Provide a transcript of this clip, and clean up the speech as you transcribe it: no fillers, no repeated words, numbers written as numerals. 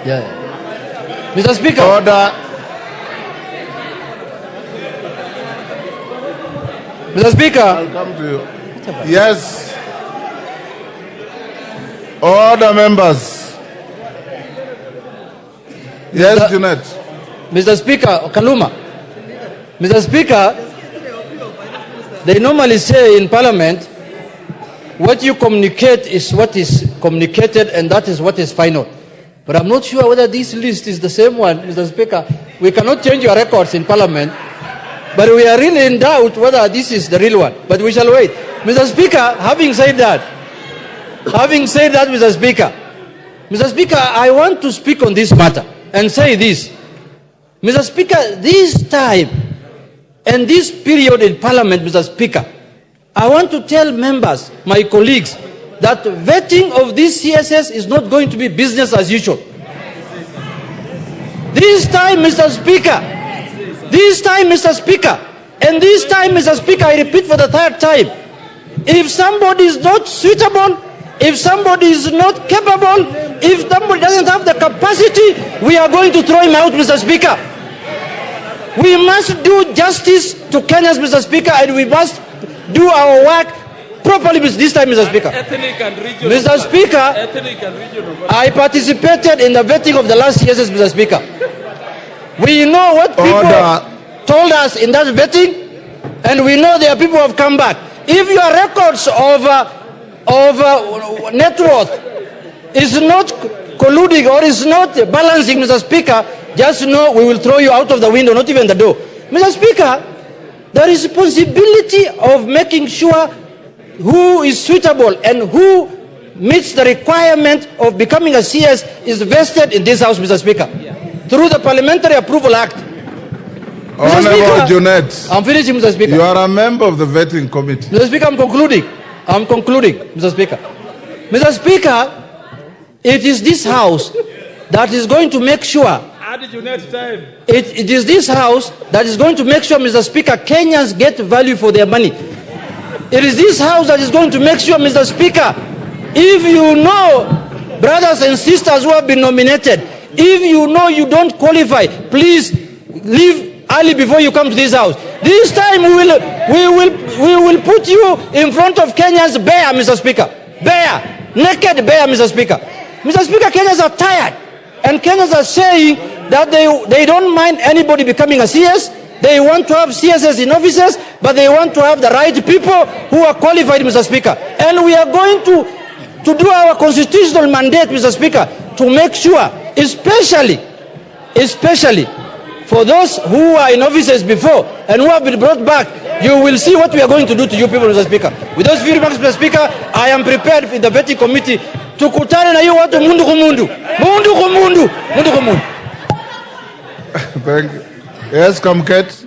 Yeah. Mr. Speaker. Order. Mr. Speaker. I'll come to you. Yes. Order, members. Yes, Junet. Mr. Speaker, Kaluma. Mr. Speaker, they normally say in Parliament, what you communicate is what is communicated, and that is what is final. But I'm not sure whether this list is the same one, Mr. Speaker. We cannot change your records in Parliament, but we are really in doubt whether this is the real one. But we shall wait. Mr. Speaker, having said that, Mr. Speaker, I want to speak on this matter and say this. Mr. Speaker, this time and this period in Parliament, Mr. Speaker, I want to tell members, my colleagues, that vetting of these CSs is not going to be business as usual. This time, Mr. Speaker, and this time, Mr. Speaker, I repeat for the third time, if somebody is not suitable, if somebody is not capable, if somebody doesn't have the capacity, we are going to throw him out, Mr. Speaker. We must do justice to Kenyans, Mr. Speaker, and we must do our work properly this time, Mr. Speaker. Mr. Speaker, I participated in the vetting of the last CSs, Mr. Speaker. We know what people told us in that vetting, and we know there are people who have come back. If your records of net worth is not colluding or is not balancing, Mr. Speaker, just know we will throw you out of the window, not even the door. Mr. Speaker, the responsibility of making sure who is suitable and who meets the requirement of becoming a CS is vested in this House, Mr. Speaker, through the Parliamentary Approval Act. Honorable Junet, I'm finishing, Mr. Speaker. You are a member of the vetting committee. Mr. Speaker, I'm concluding, Mr. Speaker. Mr. Speaker, it is this House that is going to make sure it is this House that is going to make sure, Mr. Speaker, Kenyans get value for their money. It is this House that is going to make sure, Mr. Speaker, if you know brothers and sisters who have been nominated, if you know you don't qualify, please leave early before you come to this House. This time we will put you in front of Kenyans bare, Mr. Speaker. Bare, naked bare, Mr. Speaker. Mr. Speaker, Kenyans are tired, and Kenyans are saying that they don't mind anybody becoming a CS. They want to have CSs in offices, but they want to have the right people who are qualified, Mr. Speaker. And we are going to do our constitutional mandate, Mr. Speaker, to make sure, especially for those who are in offices before and who have been brought back, you will see what we are going to do to you people, Mr. Speaker. With those few remarks, Mr. Speaker, I am prepared in the vetting committee to kutana na hiyo watu mundu kumundu. Mundu kumundu. Thank you. Yes, Kamket.